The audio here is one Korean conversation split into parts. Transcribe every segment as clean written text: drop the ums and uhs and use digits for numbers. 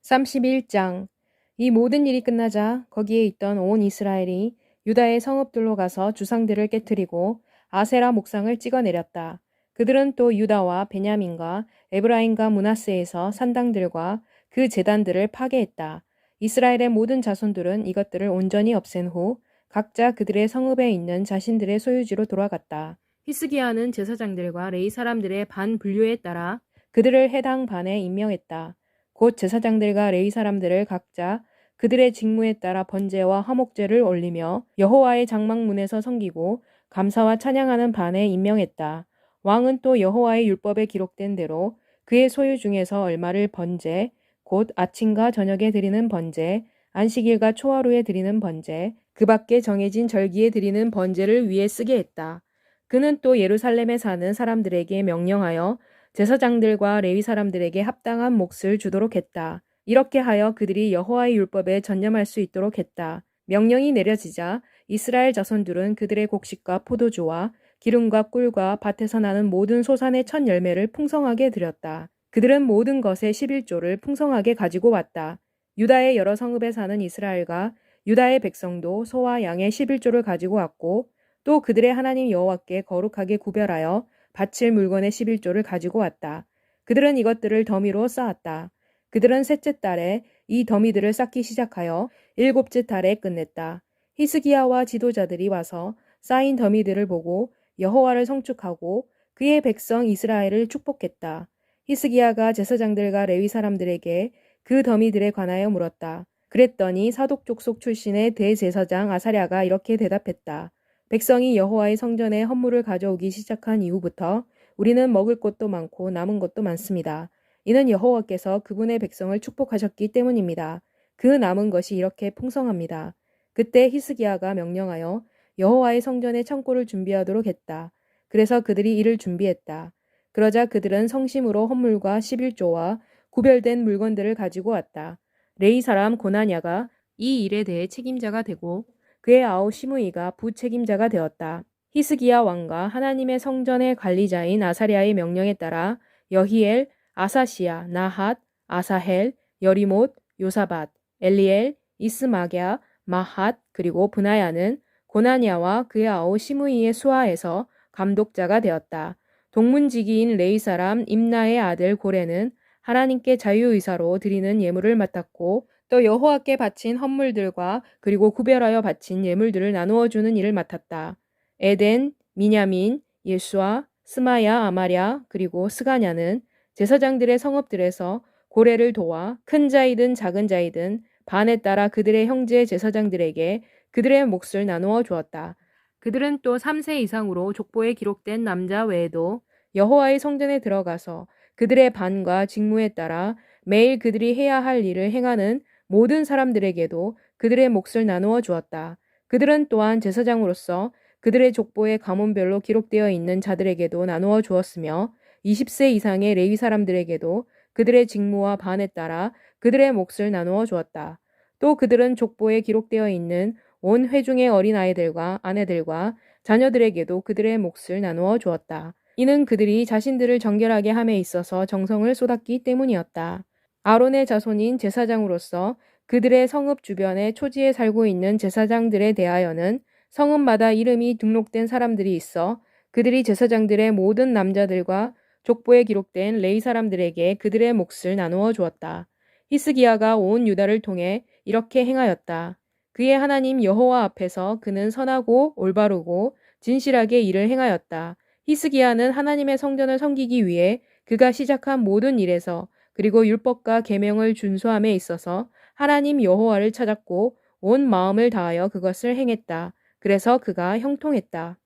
31장. 이 모든 일이 끝나자 거기에 있던 온 이스라엘이 유다의 성읍들로 가서 주상들을 깨뜨리고 아세라 목상을 찍어내렸다. 그들은 또 유다와 베냐민과 에브라임과 므낫세에서 산당들과 그 제단들을 파괴했다. 이스라엘의 모든 자손들은 이것들을 온전히 없앤 후 각자 그들의 성읍에 있는 자신들의 소유지로 돌아갔다. 히스기야는 제사장들과 레위 사람들의 반 분류에 따라 그들을 해당 반에 임명했다. 곧 제사장들과 레위 사람들을 각자 그들의 직무에 따라 번제와 화목제를 올리며 여호와의 장막문에서 섬기고 감사와 찬양하는 반에 임명했다. 왕은 또 여호와의 율법에 기록된 대로 그의 소유 중에서 얼마를 번제, 곧 아침과 저녁에 드리는 번제, 안식일과 초하루에 드리는 번제, 그 밖에 정해진 절기에 드리는 번제를 위에 쓰게 했다. 그는 또 예루살렘에 사는 사람들에게 명령하여 제사장들과 레위 사람들에게 합당한 몫을 주도록 했다. 이렇게 하여 그들이 여호와의 율법에 전념할 수 있도록 했다. 명령이 내려지자 이스라엘 자손들은 그들의 곡식과 포도주와 기름과 꿀과 밭에서 나는 모든 소산의 첫 열매를 풍성하게 드렸다. 그들은 모든 것의 11조를 풍성하게 가지고 왔다. 유다의 여러 성읍에 사는 이스라엘과 유다의 백성도 소와 양의 11조를 가지고 왔고 또 그들의 하나님 여호와께 거룩하게 구별하여 바칠 물건의 11조를 가지고 왔다. 그들은 이것들을 더미로 쌓았다. 그들은 셋째 달에 이 더미들을 쌓기 시작하여 일곱째 달에 끝냈다. 히스기야와 지도자들이 와서 쌓인 더미들을 보고 여호와를 성축하고 그의 백성 이스라엘을 축복했다. 히스기야가 제사장들과 레위 사람들에게 그 더미들에 관하여 물었다. 그랬더니 사독 족속 출신의 대제사장 아사랴가 이렇게 대답했다. 백성이 여호와의 성전에 헌물을 가져오기 시작한 이후부터 우리는 먹을 것도 많고 남은 것도 많습니다. 이는 여호와께서 그분의 백성을 축복하셨기 때문입니다. 그 남은 것이 이렇게 풍성합니다. 그때 히스기야가 명령하여 여호와의 성전에 창고를 준비하도록 했다. 그래서 그들이 이를 준비했다. 그러자 그들은 성심으로 헌물과 11조와 구별된 물건들을 가지고 왔다. 레위 사람 고나냐가 이 일에 대해 책임자가 되고 그의 아우 시므이가 부책임자가 되었다. 히스기야 왕과 하나님의 성전의 관리자인 아사랴의 명령에 따라 여히엘, 아사시야, 나핫, 아사헬, 여리못, 요사밧, 엘리엘, 이스마갸, 마핫 그리고 브나야는 고나냐와 그의 아우 시므이의 수하에서 감독자가 되었다. 동문지기인 레위 사람 임나의 아들 고레는 하나님께 자유의사로 드리는 예물을 맡았고 또 여호와께 바친 헌물들과 그리고 구별하여 바친 예물들을 나누어 주는 일을 맡았다. 에덴, 미냐민, 예수아, 스마야, 아마랴 그리고 스가냐는 제사장들의 성읍들에서 고래를 도와 큰 자이든 작은 자이든 반에 따라 그들의 형제 제사장들에게 그들의 몫을 나누어 주었다. 그들은 또 3세 이상으로 족보에 기록된 남자 외에도 여호와의 성전에 들어가서 그들의 반과 직무에 따라 매일 그들이 해야 할 일을 행하는 모든 사람들에게도 그들의 몫을 나누어 주었다. 그들은 또한 제사장으로서 그들의 족보의 가문별로 기록되어 있는 자들에게도 나누어 주었으며 20세 이상의 레위 사람들에게도 그들의 직무와 반에 따라 그들의 몫을 나누어 주었다. 또 그들은 족보에 기록되어 있는 온 회중의 어린아이들과 아내들과 자녀들에게도 그들의 몫을 나누어 주었다. 이는 그들이 자신들을 정결하게 함에 있어서 정성을 쏟았기 때문이었다. 아론의 자손인 제사장으로서 그들의 성읍 주변의 초지에 살고 있는 제사장들에 대하여는 성읍마다 이름이 등록된 사람들이 있어 그들이 제사장들의 모든 남자들과 족보에 기록된 레위 사람들에게 그들의 몫을 나누어 주었다. 히스기야가 온 유다를 통해 이렇게 행하였다. 그의 하나님 여호와 앞에서 그는 선하고 올바르고 진실하게 일을 행하였다. 히스기야는 하나님의 성전을 섬기기 위해 그가 시작한 모든 일에서 그리고 율법과 계명을 준수함에 있어서 하나님 여호와를 찾았고 온 마음을 다하여 그것을 행했다. 그래서 그가 형통했다.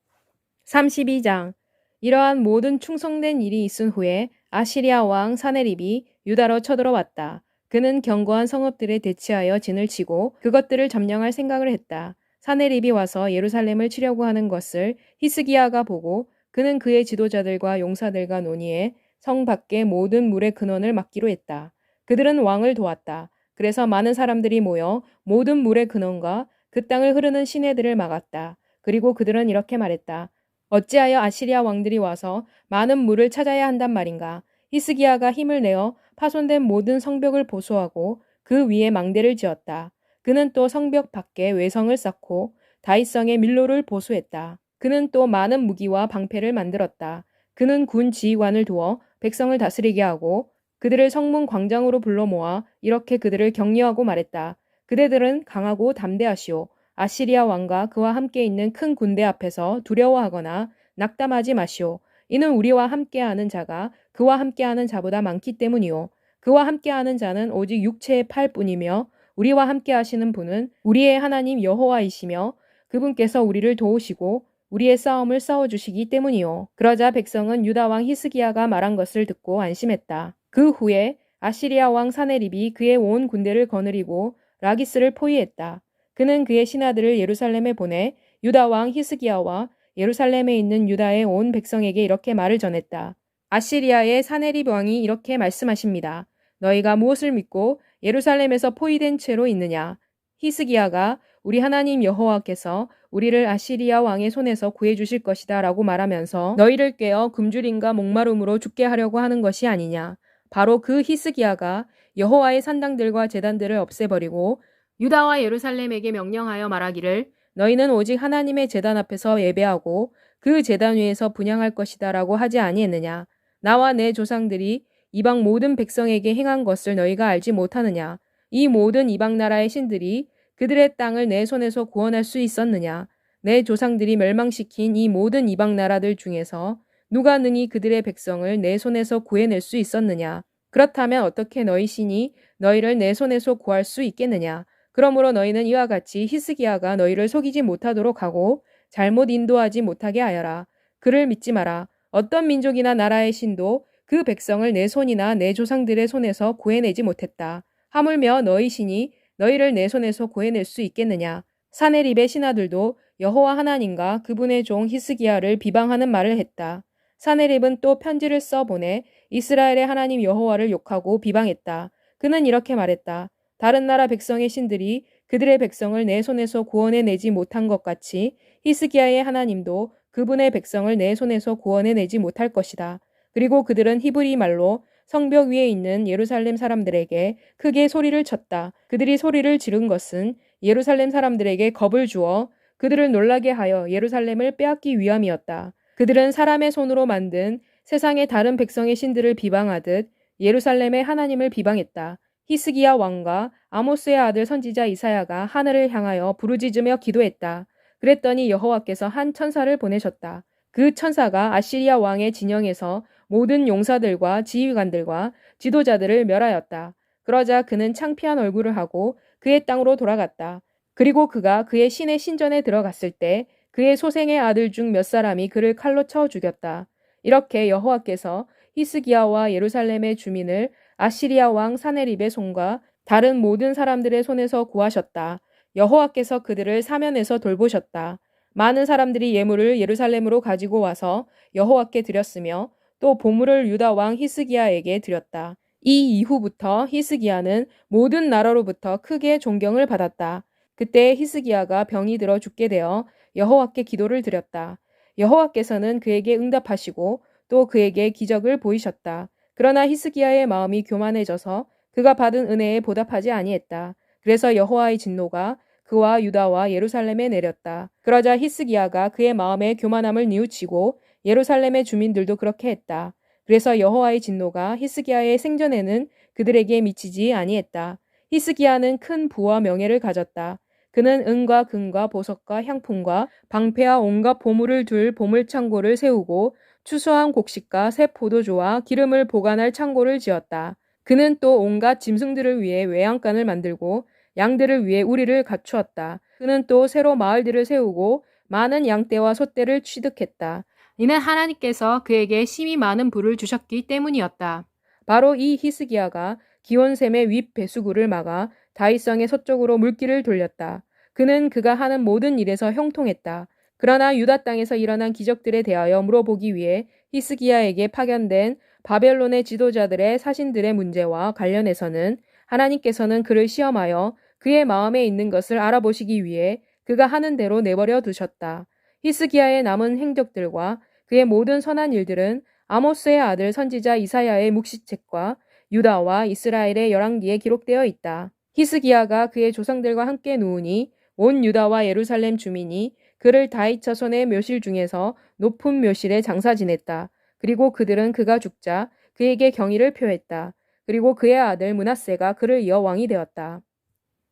32장. 이러한 모든 충성된 일이 있은 후에 아시리아 왕 사네립이 유다로 쳐들어왔다. 그는 견고한 성읍들에 대치하여 진을 치고 그것들을 점령할 생각을 했다. 사네립이 와서 예루살렘을 치려고 하는 것을 히스기야가 보고 그는 그의 지도자들과 용사들과 논의해 성 밖의 모든 물의 근원을 막기로 했다. 그들은 왕을 도왔다. 그래서 많은 사람들이 모여 모든 물의 근원과 그 땅을 흐르는 시내들을 막았다. 그리고 그들은 이렇게 말했다. 어찌하여 아시리아 왕들이 와서 많은 물을 찾아야 한단 말인가? 히스기야가 힘을 내어 파손된 모든 성벽을 보수하고 그 위에 망대를 지었다. 그는 또 성벽 밖에 외성을 쌓고 다윗성의 밀로를 보수했다. 그는 또 많은 무기와 방패를 만들었다. 그는 군 지휘관을 두어 백성을 다스리게 하고 그들을 성문 광장으로 불러 모아 이렇게 그들을 격려하고 말했다. 그대들은 강하고 담대하시오. 아시리아 왕과 그와 함께 있는 큰 군대 앞에서 두려워하거나 낙담하지 마시오. 이는 우리와 함께하는 자가 그와 함께하는 자보다 많기 때문이요. 그와 함께하는 자는 오직 육체의 팔뿐이며 우리와 함께하시는 분은 우리의 하나님 여호와이시며 그분께서 우리를 도우시고 우리의 싸움을 싸워주시기 때문이요. 그러자 백성은 유다 왕 히스기야가 말한 것을 듣고 안심했다. 그 후에 아시리아 왕 사네립이 그의 온 군대를 거느리고 라기스를 포위했다. 그는 그의 신하들을 예루살렘에 보내 유다 왕 히스기야와 예루살렘에 있는 유다의 온 백성에게 이렇게 말을 전했다. 아시리아의 사네립 왕이 이렇게 말씀하십니다. 너희가 무엇을 믿고 예루살렘에서 포위된 채로 있느냐? 히스기야가 우리 하나님 여호와께서 우리를 아시리아 왕의 손에서 구해주실 것이다 라고 말하면서 너희를 꿰어 굶주림과 목마름으로 죽게 하려고 하는 것이 아니냐. 바로 그 히스기야가 여호와의 산당들과 제단들을 없애버리고 유다와 예루살렘에게 명령하여 말하기를 너희는 오직 하나님의 제단 앞에서 예배하고 그 제단 위에서 분향할 것이다 라고 하지 아니했느냐. 나와 내 조상들이 이방 모든 백성에게 행한 것을 너희가 알지 못하느냐. 이 모든 이방 나라의 신들이 그들의 땅을 내 손에서 구원할 수 있었느냐. 내 조상들이 멸망시킨 이 모든 이방 나라들 중에서 누가 능히 그들의 백성을 내 손에서 구해낼 수 있었느냐. 그렇다면 어떻게 너희 신이 너희를 내 손에서 구할 수 있겠느냐. 그러므로 너희는 이와 같이 히스기야가 너희를 속이지 못하도록 하고 잘못 인도하지 못하게 하여라. 그를 믿지 마라. 어떤 민족이나 나라의 신도 그 백성을 내 손이나 내 조상들의 손에서 구해내지 못했다. 하물며 너희 신이 너희를 내 손에서 구해낼 수 있겠느냐. 사네립의 신하들도 여호와 하나님과 그분의 종 히스기야를 비방하는 말을 했다. 사네립은 또 편지를 써보내 이스라엘의 하나님 여호와를 욕하고 비방했다. 그는 이렇게 말했다. 다른 나라 백성의 신들이 그들의 백성을 내 손에서 구원해내지 못한 것 같이 히스기야의 하나님도 그분의 백성을 내 손에서 구원해내지 못할 것이다. 그리고 그들은 히브리 말로 성벽 위에 있는 예루살렘 사람들에게 크게 소리를 쳤다. 그들이 소리를 지른 것은 예루살렘 사람들에게 겁을 주어 그들을 놀라게 하여 예루살렘을 빼앗기 위함이었다. 그들은 사람의 손으로 만든 세상의 다른 백성의 신들을 비방하듯 예루살렘의 하나님을 비방했다. 히스기야 왕과 아모스의 아들 선지자 이사야가 하늘을 향하여 부르짖으며 기도했다. 그랬더니 여호와께서 한 천사를 보내셨다. 그 천사가 아시리아 왕의 진영에서 모든 용사들과 지휘관들과 지도자들을 멸하였다. 그러자 그는 창피한 얼굴을 하고 그의 땅으로 돌아갔다. 그리고 그가 그의 신의 신전에 들어갔을 때 그의 소생의 아들 중 몇 사람이 그를 칼로 쳐 죽였다. 이렇게 여호와께서 히스기야와 예루살렘의 주민을 아시리아 왕 사네립의 손과 다른 모든 사람들의 손에서 구하셨다. 여호와께서 그들을 사면에서 돌보셨다. 많은 사람들이 예물을 예루살렘으로 가지고 와서 여호와께 드렸으며 또 보물을 유다 왕 히스기야에게 드렸다. 이 이후부터 히스기야는 모든 나라로부터 크게 존경을 받았다. 그때 히스기야가 병이 들어 죽게 되어 여호와께 기도를 드렸다. 여호와께서는 그에게 응답하시고 또 그에게 기적을 보이셨다. 그러나 히스기야의 마음이 교만해져서 그가 받은 은혜에 보답하지 아니했다. 그래서 여호와의 진노가 그와 유다와 예루살렘에 내렸다. 그러자 히스기야가 그의 마음의 교만함을 뉘우치고 예루살렘의 주민들도 그렇게 했다. 그래서 여호와의 진노가 히스기야의 생전에는 그들에게 미치지 아니했다. 히스기야는 큰 부와 명예를 가졌다. 그는 은과 금과 보석과 향품과 방패와 온갖 보물을 둘 보물창고를 세우고 추수한 곡식과 새 포도주와 기름을 보관할 창고를 지었다. 그는 또 온갖 짐승들을 위해 외양간을 만들고 양들을 위해 우리를 갖추었다. 그는 또 새로 마을들을 세우고 많은 양떼와 소떼를 취득했다. 이는 하나님께서 그에게 심히 많은 부를 주셨기 때문이었다. 바로 이 히스기야가 기온샘의 윗 배수구를 막아 다윗성의 서쪽으로 물길을 돌렸다. 그는 그가 하는 모든 일에서 형통했다. 그러나 유다 땅에서 일어난 기적들에 대하여 물어보기 위해 히스기야에게 파견된 바벨론의 지도자들의 사신들의 문제와 관련해서는 하나님께서는 그를 시험하여 그의 마음에 있는 것을 알아보시기 위해 그가 하는 대로 내버려 두셨다. 히스기야의 남은 행적들과 그의 모든 선한 일들은 아모스의 아들 선지자 이사야의 묵시책과 유다와 이스라엘의 열왕기에 기록되어 있다. 히스기야가 그의 조상들과 함께 누우니 온 유다와 예루살렘 주민이 그를 다윗 자손의 묘실 중에서 높은 묘실에 장사 지냈다. 그리고 그들은 그가 죽자 그에게 경의를 표했다. 그리고 그의 아들 므낫세가 그를 이어 왕이 되었다.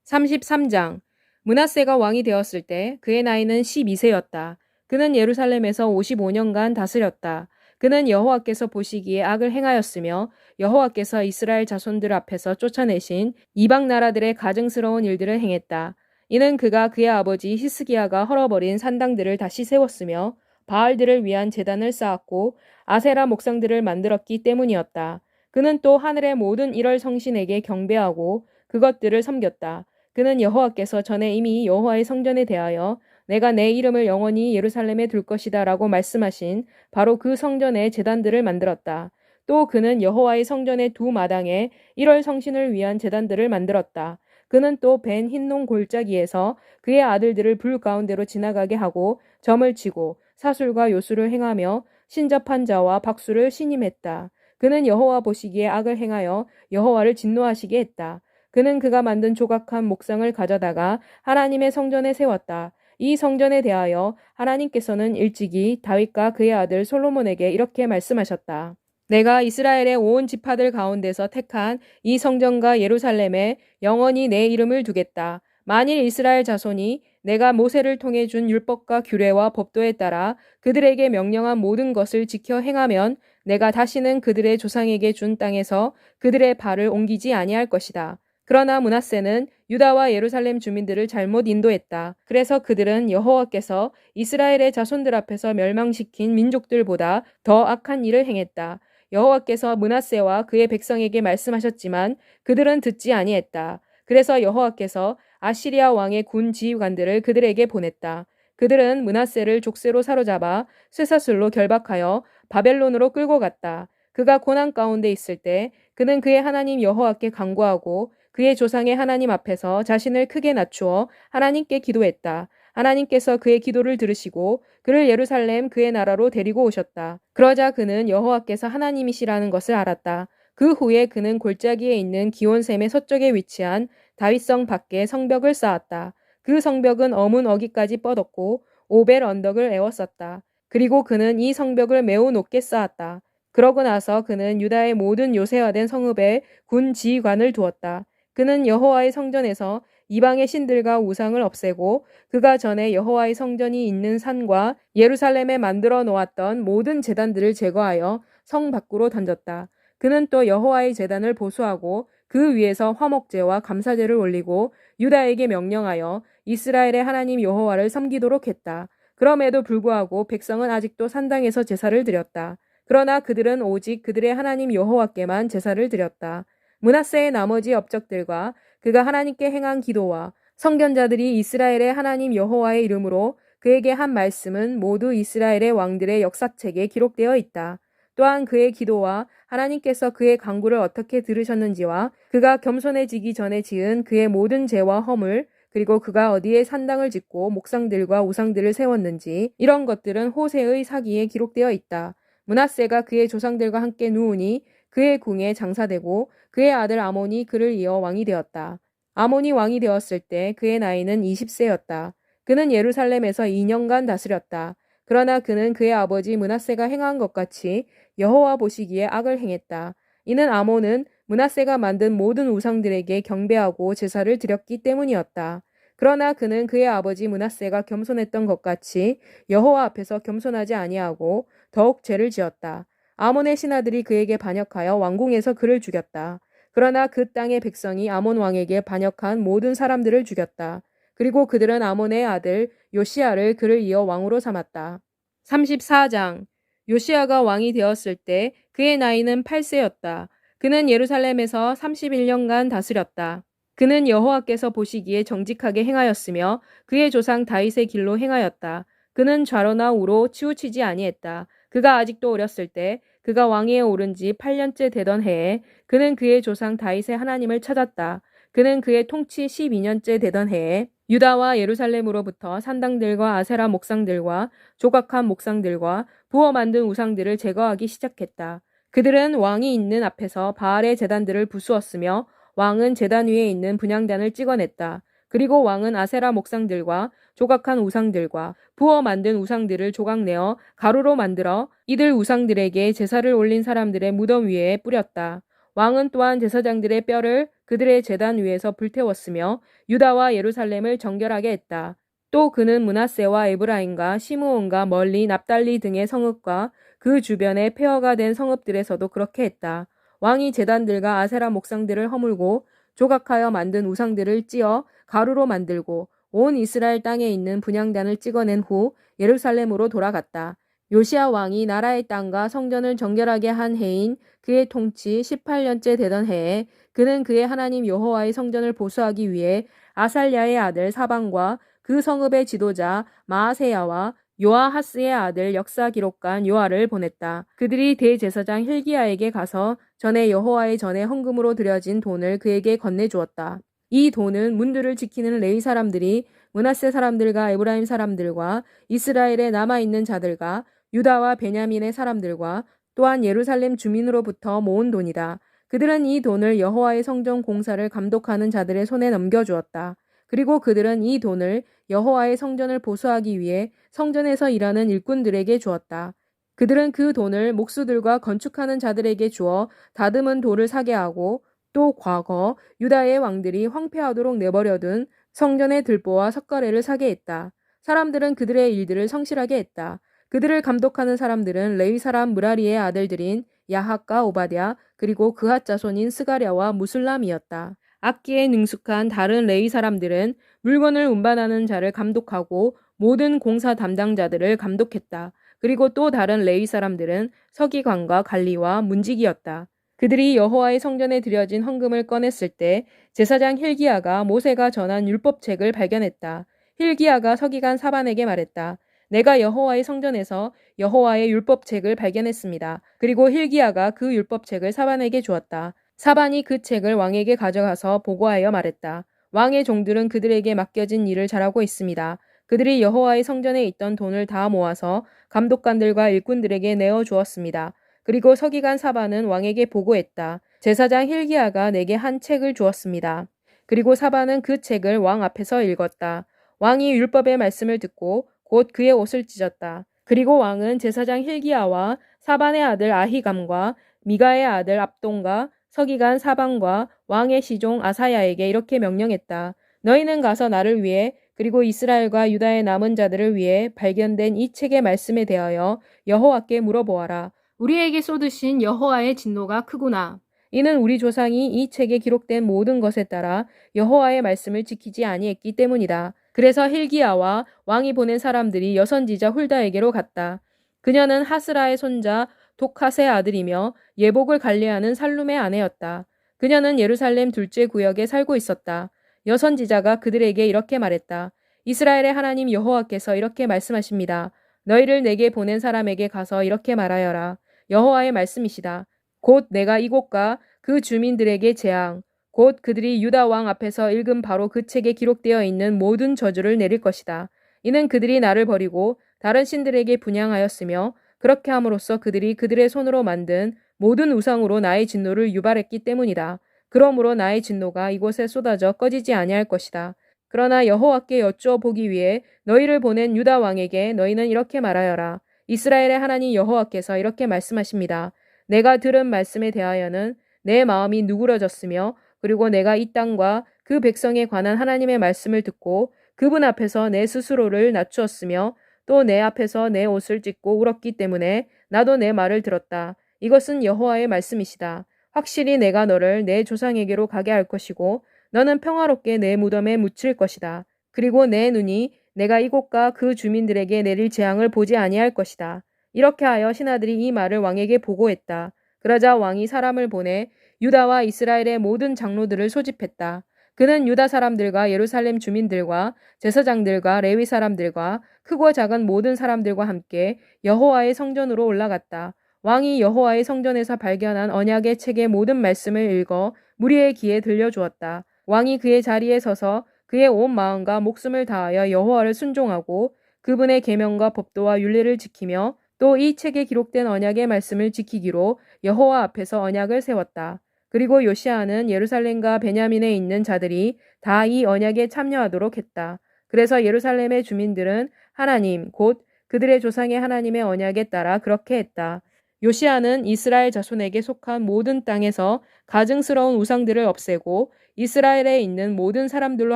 33장. 므낫세가 왕이 되었을 때 그의 나이는 12세였다. 그는 예루살렘에서 55년간 다스렸다. 그는 여호와께서 보시기에 악을 행하였으며 여호와께서 이스라엘 자손들 앞에서 쫓아내신 이방 나라들의 가증스러운 일들을 행했다. 이는 그가 그의 아버지 히스기야가 헐어버린 산당들을 다시 세웠으며 바알들을 위한 제단을 쌓았고 아세라 목상들을 만들었기 때문이었다. 그는 또 하늘의 모든 일월 성신에게 경배하고 그것들을 섬겼다. 그는 여호와께서 전에 이미 여호와의 성전에 대하여 내가 내 이름을 영원히 예루살렘에 둘 것이다 라고 말씀하신 바로 그 성전의 제단들을 만들었다. 또 그는 여호와의 성전의 두 마당에 1월 성신을 위한 제단들을 만들었다. 그는 또 벤 흰농 골짜기에서 그의 아들들을 불 가운데로 지나가게 하고 점을 치고 사술과 요술을 행하며 신접한 자와 박수를 신임했다. 그는 여호와 보시기에 악을 행하여 여호와를 진노하시게 했다. 그는 그가 만든 조각한 목상을 가져다가 하나님의 성전에 세웠다. 이 성전에 대하여 하나님께서는 일찍이 다윗과 그의 아들 솔로몬에게 이렇게 말씀하셨다. 내가 이스라엘의 온 지파들 가운데서 택한 이 성전과 예루살렘에 영원히 내 이름을 두겠다. 만일 이스라엘 자손이 내가 모세를 통해 준 율법과 규례와 법도에 따라 그들에게 명령한 모든 것을 지켜 행하면 내가 다시는 그들의 조상에게 준 땅에서 그들의 발을 옮기지 아니할 것이다. 그러나 므낫세는 유다와 예루살렘 주민들을 잘못 인도했다. 그래서 그들은 여호와께서 이스라엘의 자손들 앞에서 멸망시킨 민족들보다 더 악한 일을 행했다. 여호와께서 므낫세와 그의 백성에게 말씀하셨지만 그들은 듣지 아니했다. 그래서 여호와께서 아시리아 왕의 군 지휘관들을 그들에게 보냈다. 그들은 므낫세를 족쇄로 사로잡아 쇠사슬로 결박하여 바벨론으로 끌고 갔다. 그가 고난 가운데 있을 때 그는 그의 하나님 여호와께 간구하고 그의 조상의 하나님 앞에서 자신을 크게 낮추어 하나님께 기도했다. 하나님께서 그의 기도를 들으시고 그를 예루살렘 그의 나라로 데리고 오셨다. 그러자 그는 여호와께서 하나님이시라는 것을 알았다. 그 후에 그는 골짜기에 있는 기온샘의 서쪽에 위치한 다윗성 밖에 성벽을 쌓았다. 그 성벽은 어문 어기까지 뻗었고 오벨 언덕을 에웠었다. 그리고 그는 이 성벽을 매우 높게 쌓았다. 그러고 나서 그는 유다의 모든 요새화된 성읍에 군 지휘관을 두었다. 그는 여호와의 성전에서 이방의 신들과 우상을 없애고 그가 전에 여호와의 성전이 있는 산과 예루살렘에 만들어 놓았던 모든 제단들을 제거하여 성 밖으로 던졌다. 그는 또 여호와의 제단을 보수하고 그 위에서 화목제와 감사제를 올리고 유다에게 명령하여 이스라엘의 하나님 여호와를 섬기도록 했다. 그럼에도 불구하고 백성은 아직도 산당에서 제사를 드렸다. 그러나 그들은 오직 그들의 하나님 여호와께만 제사를 드렸다. 므낫세의 나머지 업적들과 그가 하나님께 행한 기도와 성견자들이 이스라엘의 하나님 여호와의 이름으로 그에게 한 말씀은 모두 이스라엘의 왕들의 역사책에 기록되어 있다. 또한 그의 기도와 하나님께서 그의 간구를 어떻게 들으셨는지와 그가 겸손해지기 전에 지은 그의 모든 죄와 허물 그리고 그가 어디에 산당을 짓고 목상들과 우상들을 세웠는지 이런 것들은 호세의 사기에 기록되어 있다. 므낫세가 그의 조상들과 함께 누우니 그의 궁에 장사되고 그의 아들 아몬이 그를 이어 왕이 되었다. 아몬이 왕이 되었을 때 그의 나이는 20세였다. 그는 예루살렘에서 2년간 다스렸다. 그러나 그는 그의 아버지 므낫세가 행한 것 같이 여호와 보시기에 악을 행했다. 이는 아몬은 므낫세가 만든 모든 우상들에게 경배하고 제사를 드렸기 때문이었다. 그러나 그는 그의 아버지 므낫세가 겸손했던 것 같이 여호와 앞에서 겸손하지 아니하고 더욱 죄를 지었다. 아몬의 신하들이 그에게 반역하여 왕궁에서 그를 죽였다. 그러나 그 땅의 백성이 아몬 왕에게 반역한 모든 사람들을 죽였다. 그리고 그들은 아몬의 아들 요시야를 그를 이어 왕으로 삼았다. 34장. 요시야가 왕이 되었을 때 그의 나이는 8세였다. 그는 예루살렘에서 31년간 다스렸다. 그는 여호와께서 보시기에 정직하게 행하였으며 그의 조상 다윗의 길로 행하였다. 그는 좌로나 우로 치우치지 아니했다. 그가 아직도 어렸을 때 그가 왕위에 오른 지 8년째 되던 해에 그는 그의 조상 다윗의 하나님을 찾았다. 그는 그의 통치 12년째 되던 해에 유다와 예루살렘으로부터 산당들과 아세라 목상들과 조각한 목상들과 부어 만든 우상들을 제거하기 시작했다. 그들은 왕이 있는 앞에서 바알의 제단들을 부수었으며 왕은 제단 위에 있는 분향단을 찍어냈다. 그리고 왕은 아세라 목상들과 조각한 우상들과 부어 만든 우상들을 조각내어 가루로 만들어 이들 우상들에게 제사를 올린 사람들의 무덤 위에 뿌렸다. 왕은 또한 제사장들의 뼈를 그들의 제단 위에서 불태웠으며 유다와 예루살렘을 정결하게 했다. 또 그는 므낫세와 에브라임과 시므온과 멀리 납달리 등의 성읍과 그 주변의 폐허가 된 성읍들에서도 그렇게 했다. 왕이 제단들과 아세라 목상들을 허물고 조각하여 만든 우상들을 찧어 가루로 만들고 온 이스라엘 땅에 있는 분향단을 찍어낸 후 예루살렘으로 돌아갔다. 요시야 왕이 나라의 땅과 성전을 정결하게 한 해인 그의 통치 18년째 되던 해에 그는 그의 하나님 여호와의 성전을 보수하기 위해 아살랴의 아들 사방과 그 성읍의 지도자 마아세야와 요아하스의 아들 역사 기록관 요아를 보냈다. 그들이 대제사장 hil기야에게 가서 전에 여호와의 전에 헌금으로 드려진 돈을 그에게 건네주었다. 이 돈은 문들을 지키는 레위 사람들이 므낫세 사람들과 에브라임 사람들과 이스라엘에 남아있는 자들과 유다와 베냐민의 사람들과 또한 예루살렘 주민으로부터 모은 돈이다. 그들은 이 돈을 여호와의 성전 공사를 감독하는 자들의 손에 넘겨주었다. 그리고 그들은 이 돈을 여호와의 성전을 보수하기 위해 성전에서 일하는 일꾼들에게 주었다. 그들은 그 돈을 목수들과 건축하는 자들에게 주어 다듬은 돌을 사게 하고 또 과거 유다의 왕들이 황폐하도록 내버려둔 성전의 들보와 석가래를 사게 했다. 사람들은 그들의 일들을 성실하게 했다. 그들을 감독하는 사람들은 레위 사람 무라리의 아들들인 야핫과 오바댜 그리고 그핫 자손인 스가랴와 무술람이었다. 악기에 능숙한 다른 레위 사람들은 물건을 운반하는 자를 감독하고 모든 공사 담당자들을 감독했다. 그리고 또 다른 레위 사람들은 서기관과 관리와 문지기였다. 그들이 여호와의 성전에 드려진 헌금을 꺼냈을 때 제사장 hil기야가 모세가 전한 율법책을 발견했다. hil기야가 서기관 사반에게 말했다. 내가 여호와의 성전에서 여호와의 율법책을 발견했습니다. 그리고 hil기야가 그 율법책을 사반에게 주었다. 사반이 그 책을 왕에게 가져가서 보고하여 말했다. 왕의 종들은 그들에게 맡겨진 일을 잘하고 있습니다. 그들이 여호와의 성전에 있던 돈을 다 모아서 감독관들과 일꾼들에게 내어 주었습니다. 그리고 서기관 사반은 왕에게 보고했다. 제사장 hil기야가 내게 한 책을 주었습니다. 그리고 사반은 그 책을 왕 앞에서 읽었다. 왕이 율법의 말씀을 듣고 곧 그의 옷을 찢었다. 그리고 왕은 제사장 hil기야와 사반의 아들 아히감과 미가의 아들 압돈과 서기관 사반과 왕의 시종 아사야에게 이렇게 명령했다. 너희는 가서 나를 위해 그리고 이스라엘과 유다의 남은 자들을 위해 발견된 이 책의 말씀에 대하여 여호와께 물어보아라. 우리에게 쏟으신 여호와의 진노가 크구나. 이는 우리 조상이 이 책에 기록된 모든 것에 따라 여호와의 말씀을 지키지 아니했기 때문이다. 그래서 hil기야와 왕이 보낸 사람들이 여선지자 훌다에게로 갔다. 그녀는 하스라의 손자 독핫의 아들이며 예복을 관리하는 살룸의 아내였다. 그녀는 예루살렘 둘째 구역에 살고 있었다. 여선지자가 그들에게 이렇게 말했다. 이스라엘의 하나님 여호와께서 이렇게 말씀하십니다. 너희를 내게 보낸 사람에게 가서 이렇게 말하여라. 여호와의 말씀이시다. 곧 내가 이곳과 그 주민들에게 재앙, 곧 그들이 유다 왕 앞에서 읽은 바로 그 책에 기록되어 있는 모든 저주를 내릴 것이다. 이는 그들이 나를 버리고 다른 신들에게 분향하였으며 그렇게 함으로써 그들이 그들의 손으로 만든 모든 우상으로 나의 진노를 유발했기 때문이다. 그러므로 나의 진노가 이곳에 쏟아져 꺼지지 아니할 것이다. 그러나 여호와께 여쭈어 보기 위해 너희를 보낸 유다 왕에게 너희는 이렇게 말하여라. 이스라엘의 하나님 여호와께서 이렇게 말씀하십니다. 내가 들은 말씀에 대하여는 내 마음이 누그러졌으며 그리고 내가 이 땅과 그 백성에 관한 하나님의 말씀을 듣고 그분 앞에서 내 스스로를 낮추었으며 또 내 앞에서 내 옷을 찢고 울었기 때문에 나도 내 말을 들었다. 이것은 여호와의 말씀이시다. 확실히 내가 너를 내 조상에게로 가게 할 것이고 너는 평화롭게 내 무덤에 묻힐 것이다. 그리고 내 눈이 내가 이곳과 그 주민들에게 내릴 재앙을 보지 아니할 것이다. 이렇게 하여 신하들이 이 말을 왕에게 보고했다. 그러자 왕이 사람을 보내 유다와 이스라엘의 모든 장로들을 소집했다. 그는 유다 사람들과 예루살렘 주민들과 제사장들과 레위 사람들과 크고 작은 모든 사람들과 함께 여호와의 성전으로 올라갔다. 왕이 여호와의 성전에서 발견한 언약의 책의 모든 말씀을 읽어 무리의 귀에 들려주었다. 왕이 그의 자리에 서서 그의 온 마음과 목숨을 다하여 여호와를 순종하고 그분의 계명과 법도와 율례를 지키며 또 이 책에 기록된 언약의 말씀을 지키기로 여호와 앞에서 언약을 세웠다. 그리고 요시아는 예루살렘과 베냐민에 있는 자들이 다 이 언약에 참여하도록 했다. 그래서 예루살렘의 주민들은 하나님, 곧 그들의 조상의 하나님의 언약에 따라 그렇게 했다. 요시아는 이스라엘 자손에게 속한 모든 땅에서 가증스러운 우상들을 없애고 이스라엘에 있는 모든 사람들로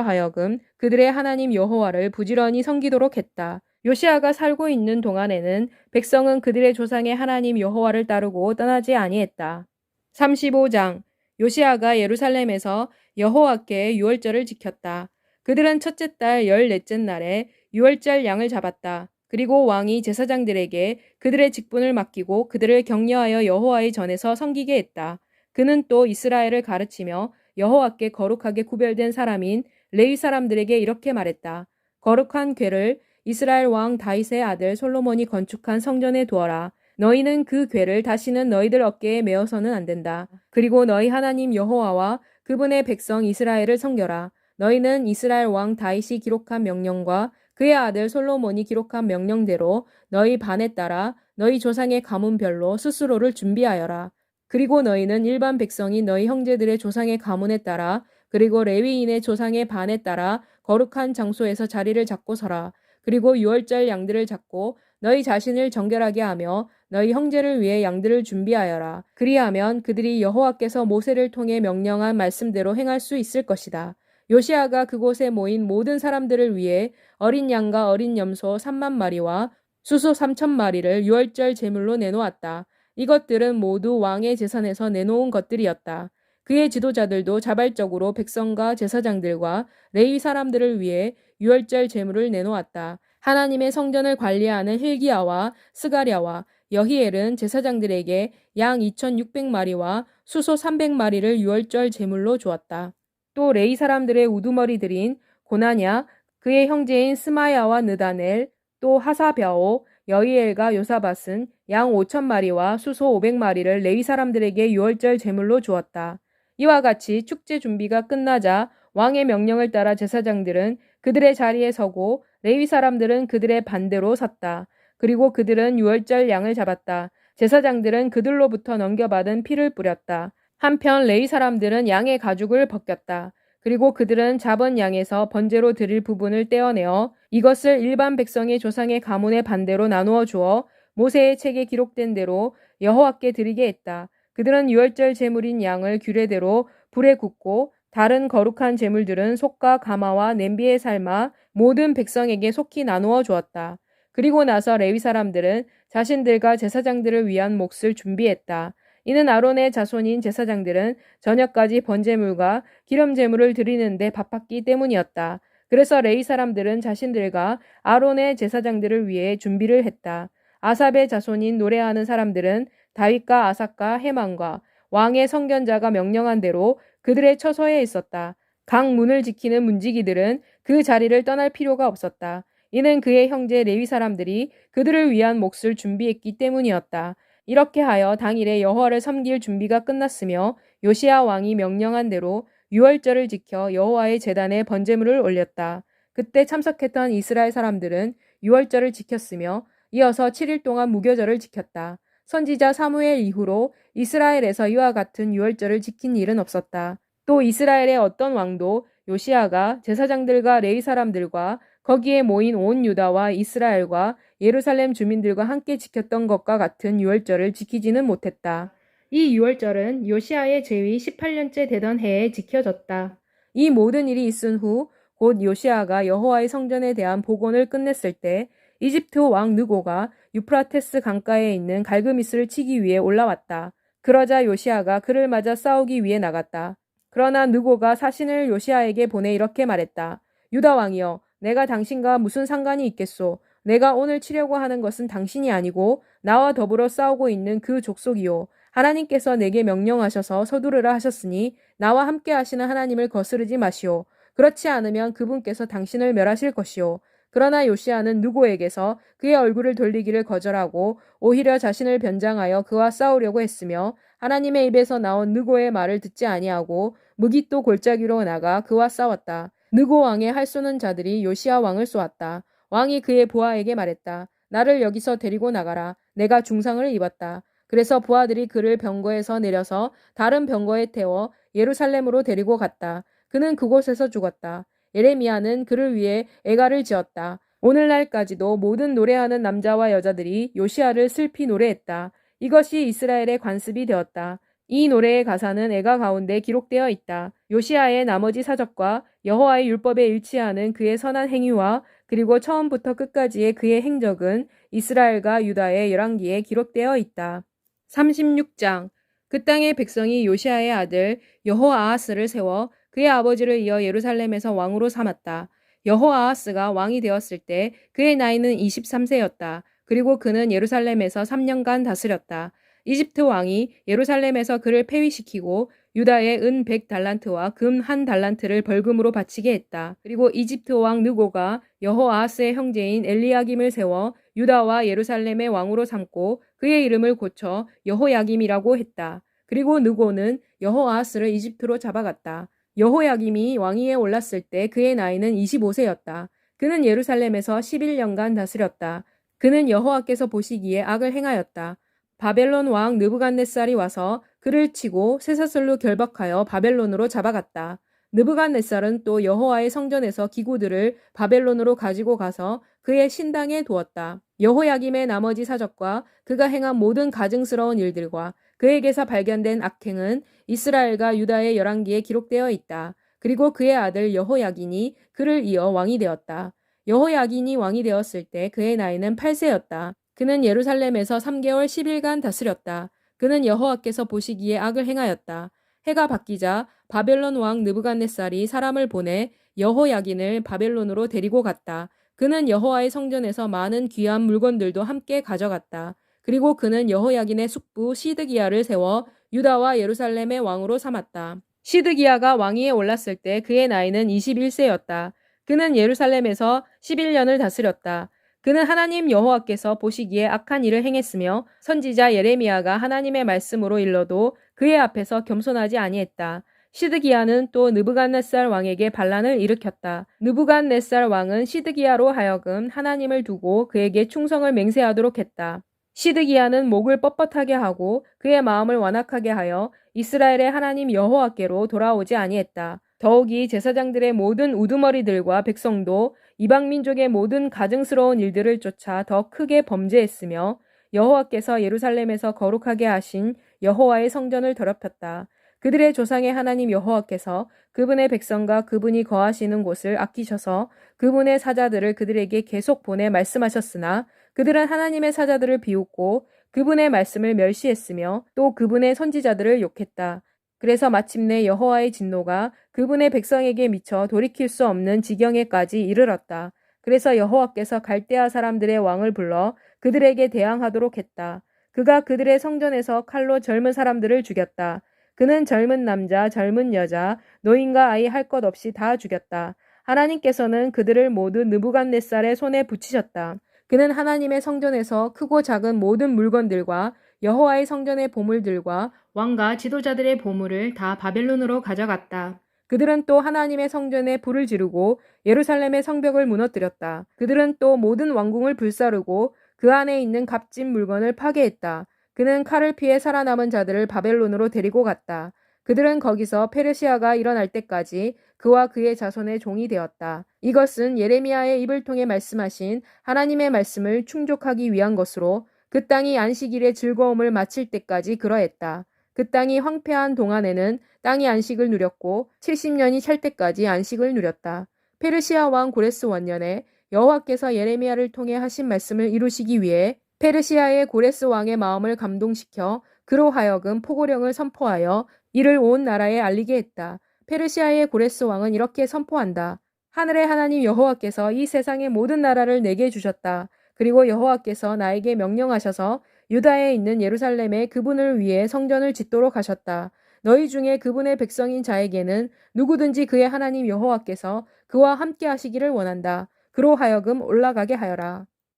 하여금 그들의 하나님 여호와를 부지런히 섬기도록 했다. 요시아가 살고 있는 동안에는 백성은 그들의 조상의 하나님 여호와를 따르고 떠나지 아니했다. 35장 요시아가 예루살렘에서 여호와께 유월절을 지켰다. 그들은 첫째 달 14째 날에 유월절 양을 잡았다. 그리고 왕이 제사장들에게 그들의 직분을 맡기고 그들을 격려하여 여호와의 전에서 섬기게 했다. 그는 또 이스라엘을 가르치며 여호와께 거룩하게 구별된 사람인 레위 사람들에게 이렇게 말했다. 거룩한 궤를 이스라엘 왕 다윗의 아들 솔로몬이 건축한 성전에 두어라. 너희는 그 궤를 다시는 너희들 어깨에 메어서는 안 된다. 그리고 너희 하나님 여호와와 그분의 백성 이스라엘을 섬겨라. 너희는 이스라엘 왕 다윗이 기록한 명령과 그의 아들 솔로몬이 기록한 명령대로 너희 반에 따라 너희 조상의 가문별로 스스로를 준비하여라. 그리고 너희는 일반 백성이 너희 형제들의 조상의 가문에 따라 그리고 레위인의 조상의 반에 따라 거룩한 장소에서 자리를 잡고 서라. 그리고 유월절 양들을 잡고 너희 자신을 정결하게 하며 너희 형제를 위해 양들을 준비하여라. 그리하면 그들이 여호와께서 모세를 통해 명령한 말씀대로 행할 수 있을 것이다. 요시아가 그곳에 모인 모든 사람들을 위해 어린 양과 어린 염소 3만 마리와 수소 3천 마리를 유월절 제물로 내놓았다. 이것들은 모두 왕의 제산에서 내놓은 것들이었다. 그의 지도자들도 자발적으로 백성과 제사장들과 레위 사람들을 위해 유월절 제물을 내놓았다. 하나님의 성전을 관리하는 hil기야와 스가랴와 여히엘은 제사장들에게 양 2,600마리와 수소 300마리를 유월절 제물로 주었다. 또 레위 사람들의 우두머리들인 고나냐, 그의 형제인 스마야와 느다넬, 또 하사벼오, 여히엘과 요사밧은 양 5,000마리와 수소 500마리를 레위 사람들에게 유월절 제물로 주었다. 이와 같이 축제 준비가 끝나자 왕의 명령을 따라 제사장들은 그들의 자리에 서고 레위 사람들은 그들의 반대로 섰다. 그리고 그들은 유월절 양을 잡았다. 제사장들은 그들로부터 넘겨받은 피를 뿌렸다. 한편 레위 사람들은 양의 가죽을 벗겼다. 그리고 그들은 잡은 양에서 번제로 드릴 부분을 떼어내어 이것을 일반 백성의 조상의 가문의 반대로 나누어 주어 모세의 책에 기록된 대로 여호와께 드리게 했다. 그들은 유월절 제물인 양을 규례대로 불에 굽고 다른 거룩한 제물들은 속과 가마와 냄비에 삶아 모든 백성에게 속히 나누어 주었다. 그리고 나서 레위 사람들은 자신들과 제사장들을 위한 몫을 준비했다. 이는 아론의 자손인 제사장들은 저녁까지 번제물과 기름제물을 드리는데 바빴기 때문이었다. 그래서 레위 사람들은 자신들과 아론의 제사장들을 위해 준비를 했다. 아삽의 자손인 노래하는 사람들은 다윗과 아삭과 헤만과 왕의 성견자가 명령한 대로 그들의 처소에 있었다. 각 문을 지키는 문지기들은 그 자리를 떠날 필요가 없었다. 이는 그의 형제 레위 사람들이 그들을 위한 몫을 준비했기 때문이었다. 이렇게 하여 당일에 여호와를 섬길 준비가 끝났으며 요시야 왕이 명령한 대로 유월절을 지켜 여호와의 제단에 번제물을 올렸다. 그때 참석했던 이스라엘 사람들은 유월절을 지켰으며 이어서 7일 동안 무교절을 지켰다. 선지자 사무엘 이후로 이스라엘에서 이와 같은 유월절을 지킨 일은 없었다. 또 이스라엘의 어떤 왕도 요시야가 제사장들과 레위 사람들과 거기에 모인 온 유다와 이스라엘과 예루살렘 주민들과 함께 지켰던 것과 같은 유월절을 지키지는 못했다. 이 유월절은 요시야의 재위 18년째 되던 해에 지켜졌다. 이 모든 일이 있은 후 곧 요시야가 여호와의 성전에 대한 복원을 끝냈을 때 이집트 왕 느고가 유프라테스 강가에 있는 갈그미스를 치기 위해 올라왔다. 그러자 요시야가 그를 맞아 싸우기 위해 나갔다. 그러나 느고가 사신을 요시야에게 보내 이렇게 말했다. 유다 왕이여, 내가 당신과 무슨 상관이 있겠소? 내가 오늘 치려고 하는 것은 당신이 아니고 나와 더불어 싸우고 있는 그 족속이요. 하나님께서 내게 명령하셔서 서두르라 하셨으니 나와 함께 하시는 하나님을 거스르지 마시오. 그렇지 않으면 그분께서 당신을 멸하실 것이오. 그러나 요시야는 느고에게서 그의 얼굴을 돌리기를 거절하고 오히려 자신을 변장하여 그와 싸우려고 했으며 하나님의 입에서 나온 느고의 말을 듣지 아니하고 무깃도 골짜기로 나가 그와 싸웠다. 느고 왕의 활 쏘는 자들이 요시야 왕을 쏘았다. 왕이 그의 부하에게 말했다. 나를 여기서 데리고 나가라. 내가 중상을 입었다. 그래서 부하들이 그를 병거에서 내려서 다른 병거에 태워 예루살렘으로 데리고 갔다. 그는 그곳에서 죽었다. 예레미야는 그를 위해 애가를 지었다. 오늘날까지도 모든 노래하는 남자와 여자들이 요시야를 슬피 노래했다. 이것이 이스라엘의 관습이 되었다. 이 노래의 가사는 애가 가운데 기록되어 있다. 요시야의 나머지 사적과 여호와의 율법에 일치하는 그의 선한 행위와 그리고 처음부터 끝까지의 그의 행적은 이스라엘과 유다의 열왕기에 기록되어 있다. 36장. 그 땅의 백성이 요시야의 아들 여호아하스를 세워 그의 아버지를 이어 예루살렘에서 왕으로 삼았다. 여호아하스가 왕이 되었을 때 그의 나이는 23세였다. 그리고 그는 예루살렘에서 3년간 다스렸다. 이집트 왕이 예루살렘에서 그를 폐위시키고 유다에 은 100달란트와 금 1달란트를 벌금으로 바치게 했다. 그리고 이집트 왕 느고가 여호아하스의 형제인 엘리야김을 세워 유다와 예루살렘의 왕으로 삼고 그의 이름을 고쳐 여호야김이라고 했다. 그리고 느고는 여호아하스를 이집트로 잡아갔다. 여호야김이 왕위에 올랐을 때 그의 나이는 25세였다. 그는 예루살렘에서 11년간 다스렸다. 그는 여호와께서 보시기에 악을 행하였다. 바벨론 왕 느부갓네살이 와서 그를 치고 쇠사슬로 결박하여 바벨론으로 잡아갔다. 느부갓네살은 또 여호와의 성전에서 기구들을 바벨론으로 가지고 가서 그의 신당에 두었다. 여호야김의 나머지 사적과 그가 행한 모든 가증스러운 일들과 그에게서 발견된 악행은 이스라엘과 유다의 열왕기에 기록되어 있다. 그리고 그의 아들 여호야긴이 그를 이어 왕이 되었다. 여호야긴이 왕이 되었을 때 그의 나이는 8세였다. 그는 예루살렘에서 3개월 10일간 다스렸다. 그는 여호와께서 보시기에 악을 행하였다. 해가 바뀌자 바벨론 왕 느부갓네살이 사람을 보내 여호야긴을 바벨론으로 데리고 갔다. 그는 여호와의 성전에서 많은 귀한 물건들도 함께 가져갔다. 그리고 그는 여호야긴의 숙부 시드기야를 세워 유다와 예루살렘의 왕으로 삼았다. 시드기야가 왕위에 올랐을 때 그의 나이는 21세였다. 그는 예루살렘에서 11년을 다스렸다. 그는 하나님 여호와께서 보시기에 악한 일을 행했으며 선지자 예레미야가 하나님의 말씀으로 일러도 그의 앞에서 겸손하지 아니했다. 시드기야는 또 느부갓네살 왕에게 반란을 일으켰다. 느부갓네살 왕은 시드기야로 하여금 하나님을 두고 그에게 충성을 맹세하도록 했다. 시드기야는 목을 뻣뻣하게 하고 그의 마음을 완악하게 하여 이스라엘의 하나님 여호와께로 돌아오지 아니했다. 더욱이 제사장들의 모든 우두머리들과 백성도 이방 민족의 모든 가증스러운 일들을 쫓아 더 크게 범죄했으며 여호와께서 예루살렘에서 거룩하게 하신 여호와의 성전을 더럽혔다. 그들의 조상의 하나님 여호와께서 그분의 백성과 그분이 거하시는 곳을 아끼셔서 그분의 사자들을 그들에게 계속 보내 말씀하셨으나 그들은 하나님의 사자들을 비웃고 그분의 말씀을 멸시했으며 또 그분의 선지자들을 욕했다. 그래서 마침내 여호와의 진노가 그분의 백성에게 미쳐 돌이킬 수 없는 지경에까지 이르렀다. 그래서 여호와께서 갈대아 사람들의 왕을 불러 그들에게 대항하도록 했다. 그가 그들의 성전에서 칼로 젊은 사람들을 죽였다. 그는 젊은 남자, 젊은 여자, 노인과 아이 할 것 없이 다 죽였다. 하나님께서는 그들을 모두 느부갓네살의 손에 붙이셨다. 그는 하나님의 성전에서 크고 작은 모든 물건들과 여호와의 성전의 보물들과 왕과 지도자들의 보물을 다 바벨론으로 가져갔다. 그들은 또 하나님의 성전에 불을 지르고 예루살렘의 성벽을 무너뜨렸다. 그들은 또 모든 왕궁을 불사르고 그 안에 있는 값진 물건을 파괴했다. 그는 칼을 피해 살아남은 자들을 바벨론으로 데리고 갔다. 그들은 거기서 페르시아가 일어날 때까지 그와 그의 자손의 종이 되었다. 이것은 예레미야의 입을 통해 말씀하신 하나님의 말씀을 충족하기 위한 것으로 그 땅이 안식일의 즐거움을 마칠 때까지 그러했다. 그 땅이 황폐한 동안에는 땅이 안식을 누렸고 70년이 찰 때까지 안식을 누렸다. 페르시아 왕 고레스 원년에 여호와께서 예레미야를 통해 하신 말씀을 이루시기 위해 페르시아의 고레스 왕의 마음을 감동시켜 그로 하여금 포고령을 선포하여 이를 온 나라에 알리게 했다. 페르시아의 고레스 왕은 이렇게 선포한다. 하늘의 하나님 여호와께서 이 세상의 모든 나라를 내게 주셨다. 그리고 여호와께서 나에게 명령하셔서 유다에 있는 예루살렘에 그분을 위해 성전을 짓도록 하셨다. 너희 중에 그분의 백성인 자에게는 누구든지 그의 하나님 여호와께서 그와 함께 하시기를 원한다. 그로 하여금 올라가게 하여라.